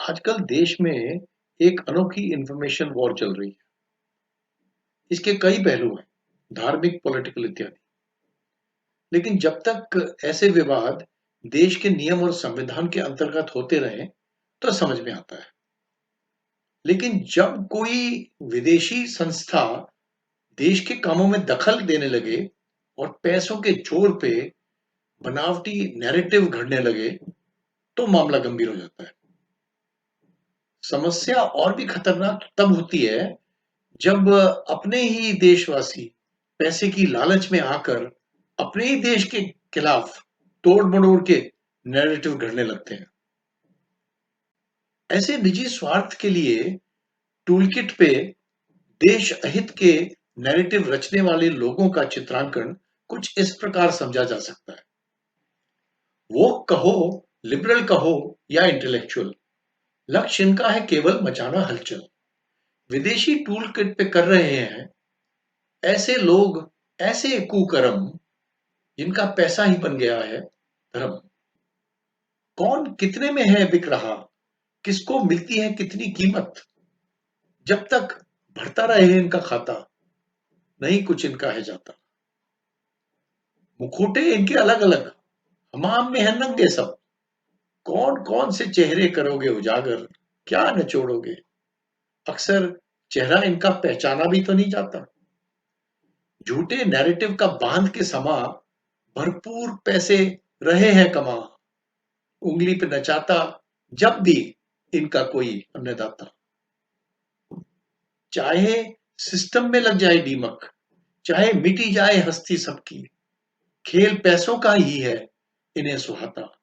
आजकल देश में एक अनोखी इंफॉर्मेशन वॉर चल रही है। इसके कई पहलू हैं, धार्मिक, पॉलिटिकल इत्यादि। लेकिन जब तक ऐसे विवाद देश के नियम और संविधान के अंतर्गत होते रहें, तो समझ में आता है। लेकिन जब कोई विदेशी संस्था देश के कामों में दखल देने लगे और पैसों के जोर पे बनावटी नैरेटिव घड़ने लगे, तो मामला गंभीर हो जाता है। समस्या और भी खतरनाक तब होती है जब अपने ही देशवासी पैसे की लालच में आकर अपने ही देश के खिलाफ तोड़-मड़ोड़ के नैरेटिव गढ़ने लगते हैं। ऐसे निजी स्वार्थ के लिए टूलकिट पे देश अहित के नैरेटिव रचने वाले लोगों का चित्रांकन कुछ इस प्रकार समझा जा सकता है। वो कहो, लिबरल कहो या इंटेलेक्चुअल, लक्ष्य इनका है केवल मचाना हलचल। विदेशी टूल किट पे कर रहे हैं ऐसे लोग, ऐसे कुकर्म जिनका पैसा ही बन गया है धर्म। कौन कितने में है बिक रहा, किसको मिलती है कितनी कीमत, जब तक भरता रहे इनका खाता, नहीं कुछ इनका है जाता। मुखोटे इनके अलग अलग, हमाम में है नंगे सब। कौन कौन से चेहरे करोगे उजागर, क्या नचोड़ोगे। अक्सर चेहरा इनका पहचाना भी तो नहीं जाता। झूठे नैरेटिव का बांध के समा भरपूर पैसे रहे हैं कमा। उंगली पे नचाता जब भी इनका कोई अन्नदाता। चाहे सिस्टम में लग जाए दीमक, चाहे मिटी जाए हस्ती सबकी, खेल पैसों का ही है इन्हें सुहाता।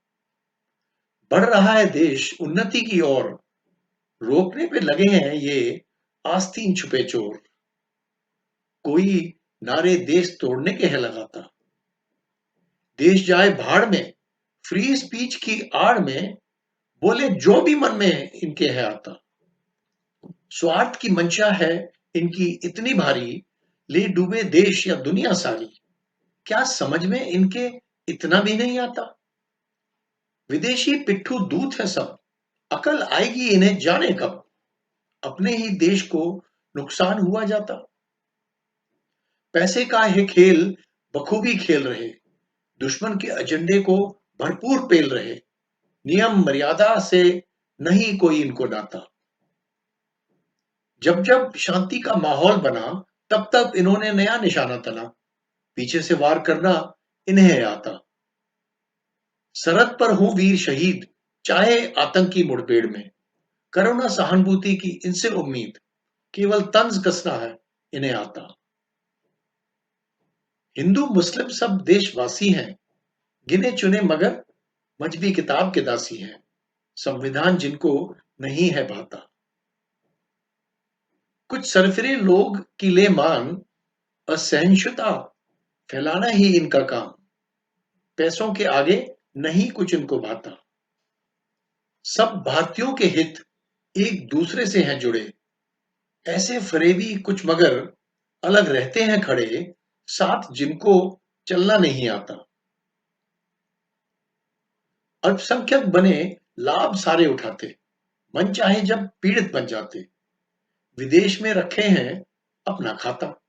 बढ़ रहा है देश उन्नति की ओर, रोकने पे लगे हैं ये आस्तीन छुपे चोर। कोई नारे देश तोड़ने के है लगाता, देश जाए भाड़ में, फ्री स्पीच की आड़ में बोले जो भी मन में इनके है आता। स्वार्थ की मंशा है इनकी इतनी भारी, ले डूबे देश या दुनिया सारी। क्या समझ में इनके इतना भी नहीं आता। विदेशी पिट्ठू दूत है सब, अकल आएगी इन्हें जाने कब। अपने ही देश को नुकसान हुआ जाता। पैसे का है खेल बखूबी खेल रहे, दुश्मन के एजेंडे को भरपूर पेल रहे। नियम मर्यादा से नहीं कोई इनको नाता। जब जब शांति का माहौल बना, तब तब इन्होंने नया निशाना तना। पीछे से वार करना इन्हें आता। सरहद पर हो वीर शहीद, चाहे आतंकी मुठभेड़ में, करो ना सहानुभूति की इनसे उम्मीद। केवल तंज कसना है इन्हें आता। हिंदू मुस्लिम सब देशवासी हैं, गिने चुने मगर मजहबी किताब के दासी हैं। संविधान जिनको नहीं है भाता। कुछ सरफिरे लोग की ले मान, असहिष्णुता फैलाना ही इनका काम। पैसों के आगे नहीं कुछ इनको भाता। सब भारतीयों के हित एक दूसरे से हैं जुड़े। ऐसे फरेबी कुछ मगर अलग रहते हैं खड़े, साथ जिनको चलना नहीं आता। अल्पसंख्यक बने लाभ सारे उठाते, मन चाहे जब पीड़ित बन जाते। विदेश में रखे हैं अपना खाता।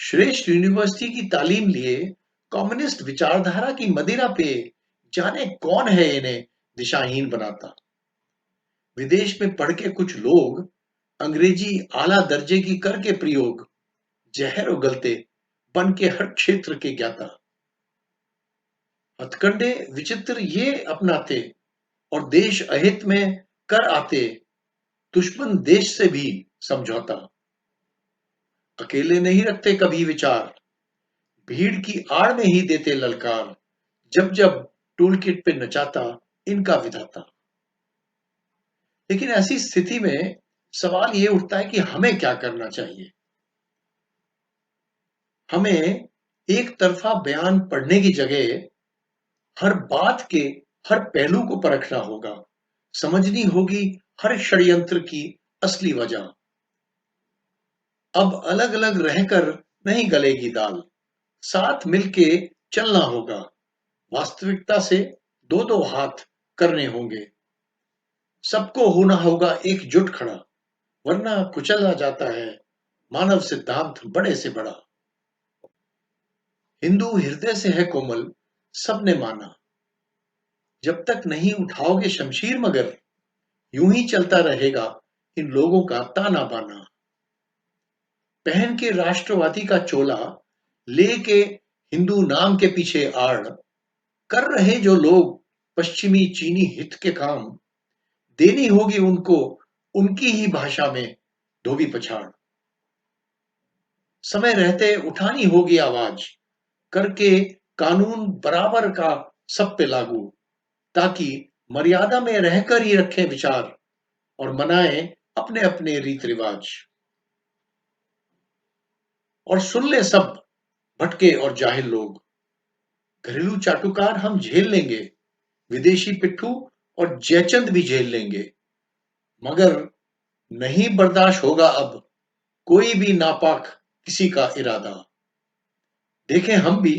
श्रेष्ठ यूनिवर्सिटी की तालीम लिए कम्युनिस्ट विचारधारा की मदिरा पे जाने कौन है इन्हें दिशाहीन बनाता। विदेश में पढ़ के कुछ लोग अंग्रेजी आला दर्जे की करके प्रयोग, जहर उगलते बन के हर क्षेत्र के ज्ञाता। हथकंडे विचित्र ये अपनाते और देश अहित में कर आते, दुश्मन देश से भी समझौता। अकेले नहीं रखते कभी विचार, भीड़ की आड़ में ही देते ललकार। जब जब टूल किट पे नचाता इनका विधाता। लेकिन ऐसी स्थिति में सवाल ये उठता है कि हमें क्या करना चाहिए। हमें एक तरफा बयान पढ़ने की जगह हर बात के हर पहलू को परखना होगा। समझनी होगी हर षड्यंत्र की असली वजह। अब अलग अलग रहकर नहीं गलेगी दाल, साथ मिलके चलना होगा। वास्तविकता से दो दो हाथ करने होंगे। सबको होना होगा एकजुट खड़ा, वरना कुचला जाता है मानव सिद्धांत बड़े से बड़ा। हिंदू हृदय से है कोमल, सबने माना, जब तक नहीं उठाओगे शमशीर मगर, यूं ही चलता रहेगा इन लोगों का ताना बाना। पहन के राष्ट्रवादी का चोला, लेके हिंदू नाम के पीछे आड़, कर रहे जो लोग पश्चिमी चीनी हित के काम, देनी होगी उनको उनकी ही भाषा में धोबी पछाड़। समय रहते उठानी होगी आवाज, करके कानून बराबर का सब पे लागू, ताकि मर्यादा में रहकर ही रखें विचार और मनाएं अपने अपने रीत रिवाज। और सुन ले सब भटके और जाहिल लोग, घरेलू चाटुकार हम झेल लेंगे, विदेशी पिट्ठू और जयचंद भी झेल लेंगे, मगर नहीं बर्दाश्त होगा अब कोई भी नापाक किसी का इरादा। देखें हम भी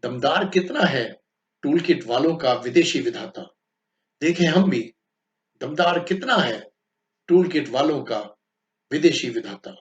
दमदार कितना है टूल किट वालों का विदेशी विधाता। देखें हम भी दमदार कितना है टूल किट वालों का विदेशी विधाता।